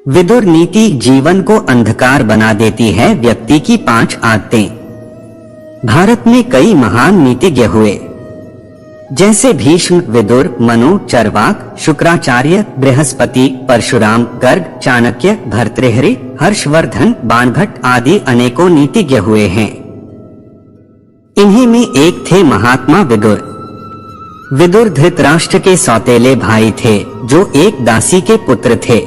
विदुर नीति जीवन को अंधकार बना देती है। व्यक्ति की 5 आदतें। भारत में कई महान नीतिज्ञ हुए, जैसे भीष्म, विदुर, मनु, चरवाक, शुक्राचार्य, बृहस्पति, परशुराम, गर्ग, चाणक्य, भर्तृहरि, हर्षवर्धन, बाणभट्ट आदि अनेकों नीतिज्ञ हुए हैं। इन्हीं में एक थे महात्मा विदुर। विदुर धृतराष्ट्र के सौतेले भाई थे, जो एक दासी के पुत्र थे।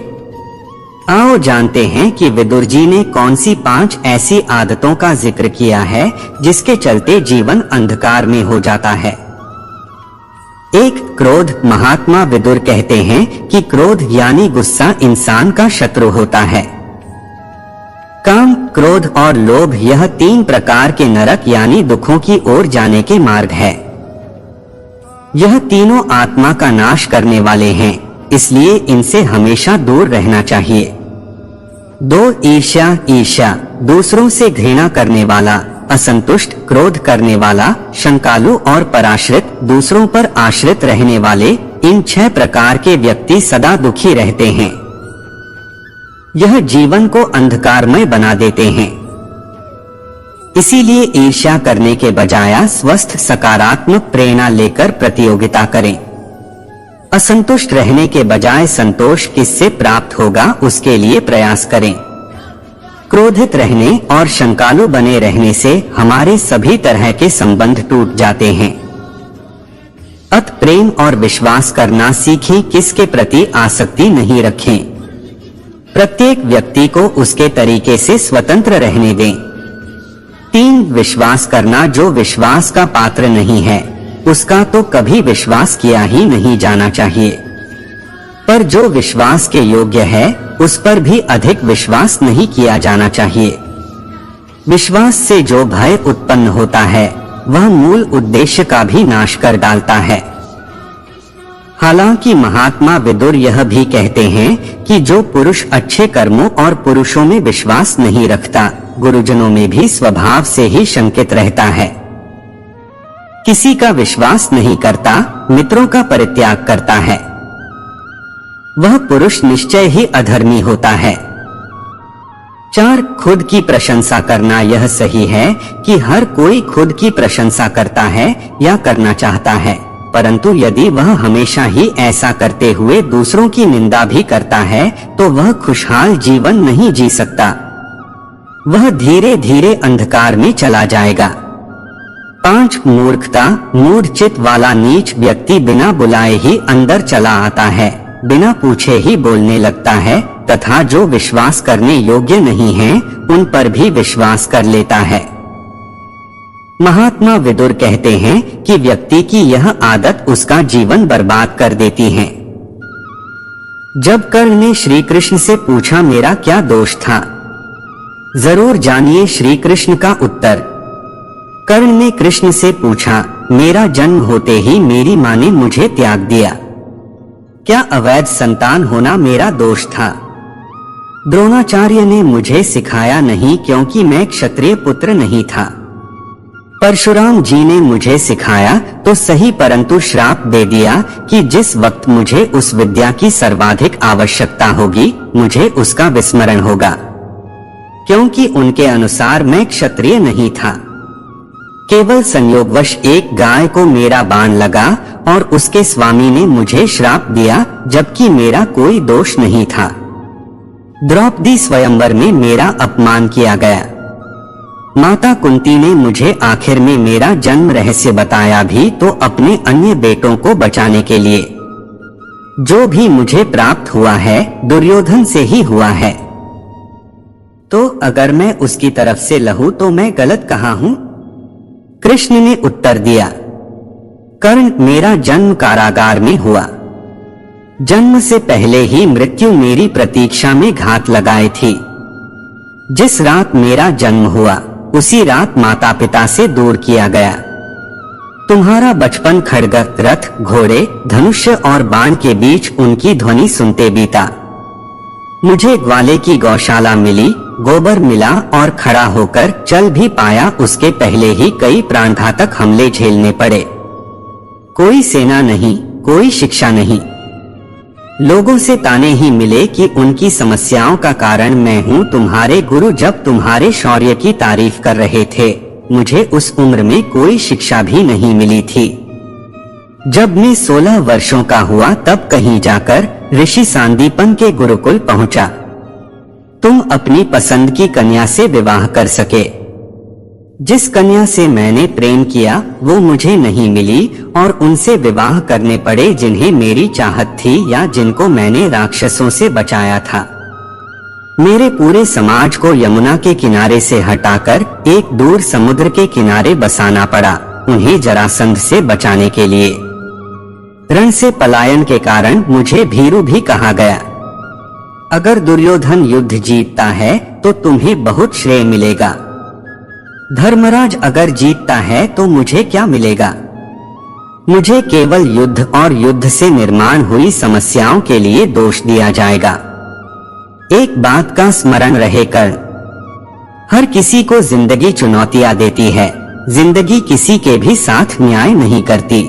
आओ जानते हैं कि विदुर जी ने कौन सी 5 ऐसी आदतों का जिक्र किया है जिसके चलते जीवन अंधकार में हो जाता है। 1. क्रोध। महात्मा विदुर कहते हैं कि क्रोध यानी गुस्सा इंसान का शत्रु होता है। काम, क्रोध और लोभ यह 3 प्रकार के नरक यानी दुखों की ओर जाने के मार्ग है। यह तीनों आत्मा का नाश करने वाले हैं, इसलिए इनसे हमेशा दूर रहना चाहिए। 2. ईर्ष्या। ईर्ष्या दूसरों से घृणा करने वाला, असंतुष्ट, क्रोध करने वाला, शंकालु और पराश्रित, दूसरों पर आश्रित रहने वाले, इन 6 प्रकार के व्यक्ति सदा दुखी रहते हैं। यह जीवन को अंधकारमय बना देते हैं। इसीलिए ईर्ष्या करने के बजाय स्वस्थ सकारात्मक प्रेरणा लेकर प्रतियोगिता करें। असंतुष्ट रहने के बजाय संतोष किससे प्राप्त होगा उसके लिए प्रयास करें। क्रोधित रहने और शंकालु बने रहने से हमारे सभी तरह के संबंध टूट जाते हैं। अत प्रेम और विश्वास करना सीखें, किसके प्रति आसक्ति नहीं रखें। प्रत्येक व्यक्ति को उसके तरीके से स्वतंत्र रहने दें। 3. विश्वास करना। जो विश्वास का पात्र नहीं है उसका तो कभी विश्वास किया ही नहीं जाना चाहिए, पर जो विश्वास के योग्य है उस पर भी अधिक विश्वास नहीं किया जाना चाहिए। विश्वास से जो भय उत्पन्न होता है वह मूल उद्देश्य का भी नाश कर डालता है। हालांकि महात्मा विदुर यह भी कहते हैं कि जो पुरुष अच्छे कर्मों और पुरुषों में विश्वास नहीं रखता, गुरुजनों में भी स्वभाव से ही शंकित रहता है। किसी का विश्वास नहीं करता, मित्रों का परित्याग करता है, वह पुरुष निश्चय ही अधर्मी होता है। 4. खुद की प्रशंसा करना। यह सही है कि हर कोई खुद की प्रशंसा करता है या करना चाहता है, परंतु यदि वह हमेशा ही ऐसा करते हुए दूसरों की निंदा भी करता है तो वह खुशहाल जीवन नहीं जी सकता। वह धीरे धीरे अंधकार में चला जाएगा। 5. मूर्खता। मूढ़ चित्त वाला नीच व्यक्ति बिना बुलाए ही अंदर चला आता है, बिना पूछे ही बोलने लगता है तथा जो विश्वास करने योग्य नहीं हैं, उन पर भी विश्वास कर लेता है। महात्मा विदुर कहते हैं कि व्यक्ति की यह आदत उसका जीवन बर्बाद कर देती है। जब कर्ण ने श्री कृष्ण से पूछा मेरा क्या दोष था, जरूर जानिए श्री कृष्ण का उत्तर। कर्ण ने कृष्ण से पूछा मेरा जन्म होते ही मेरी माँ ने मुझे त्याग दिया, क्या अवैध संतान होना मेरा दोष था? द्रोणाचार्य ने मुझे सिखाया नहीं क्योंकि मैं क्षत्रिय पुत्र नहीं था। परशुराम जी ने मुझे सिखाया तो सही, परंतु श्राप दे दिया कि जिस वक्त मुझे उस विद्या की सर्वाधिक आवश्यकता होगी मुझे उसका विस्मरण होगा, क्योंकि उनके अनुसार मैं क्षत्रिय नहीं था। केवल संयोगवश एक गाय को मेरा बाण लगा और उसके स्वामी ने मुझे श्राप दिया, जबकि मेरा कोई दोष नहीं था। द्रौपदी स्वयंवर में मेरा अपमान किया गया। माता कुंती ने मुझे आखिर में मेरा जन्म रहस्य बताया भी तो अपने अन्य बेटों को बचाने के लिए। जो भी मुझे प्राप्त हुआ है दुर्योधन से ही हुआ है, तो अगर मैं उसकी तरफ से लहू तो मैं गलत कहाँ हूँ? कृष्ण ने उत्तर दिया, कर्ण मेरा जन्म कारागार में हुआ। जन्म से पहले ही मृत्यु मेरी प्रतीक्षा में घात लगाए थी। जिस रात मेरा जन्म हुआ उसी रात माता पिता से दूर किया गया। तुम्हारा बचपन खड्ग, रथ, घोड़े, धनुष्य और बाण के बीच उनकी ध्वनि सुनते बीता। मुझे ग्वाले की गौशाला मिली, गोबर मिला और खड़ा होकर चल भी पाया, उसके पहले ही कई प्राणघातक हमले झेलने पड़े। कोई सेना नहीं, कोई शिक्षा नहीं, लोगों से ताने ही मिले कि उनकी समस्याओं का कारण मैं हूँ। तुम्हारे गुरु जब तुम्हारे शौर्य की तारीफ कर रहे थे, मुझे उस उम्र में कोई शिक्षा भी नहीं मिली थी। जब मैं 16 वर्षों का हुआ तब कहीं जाकर ऋषि सांदीपन के गुरुकुल पहुंचा। तुम अपनी पसंद की कन्या से विवाह कर सके। जिस कन्या से मैंने प्रेम किया वो मुझे नहीं मिली और उनसे विवाह करने पड़े जिन्हें मेरी चाहत थी या जिनको मैंने राक्षसों से बचाया था। मेरे पूरे समाज को यमुना के किनारे से हटाकर एक दूर समुद्र के किनारे बसाना पड़ा, उन्हें जरासंध से बचाने के लिए। रण से पलायन के कारण मुझे भीरू भी कहा गया। अगर दुर्योधन युद्ध जीतता है तो तुम्हें बहुत श्रेय मिलेगा। धर्मराज अगर जीतता है तो मुझे क्या मिलेगा? मुझे केवल युद्ध और युद्ध से निर्माण हुई समस्याओं के लिए दोष दिया जाएगा। एक बात का स्मरण रहे कर्ण, हर किसी को जिंदगी चुनौतियां देती है, जिंदगी किसी के भी साथ न्याय नहीं करती।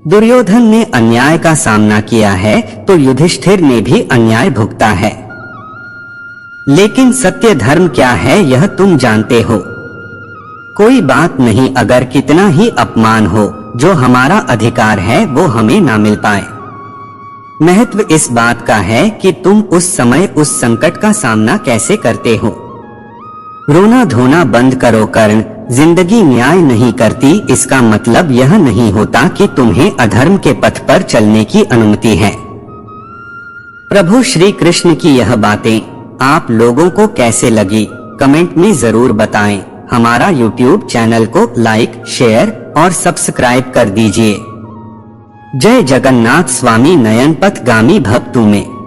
दुर्योधन ने अन्याय का सामना किया है तो युधिष्ठिर ने भी अन्याय भुगता है। लेकिन सत्य धर्म क्या है यह तुम जानते हो। कोई बात नहीं अगर कितना ही अपमान हो, जो हमारा अधिकार है वो हमें ना मिल पाए। महत्व इस बात का है कि तुम उस समय उस संकट का सामना कैसे करते हो। रोना धोना बंद करो कर्ण, जिंदगी न्याय नहीं करती इसका मतलब यह नहीं होता कि तुम्हें अधर्म के पथ पर चलने की अनुमति है। प्रभु श्री कृष्ण की यह बातें आप लोगों को कैसे लगी कमेंट में जरूर बताएं। हमारा YouTube चैनल को लाइक, शेयर और सब्सक्राइब कर दीजिए। जय जगन्नाथ स्वामी नयन पथगामी भक्तों में।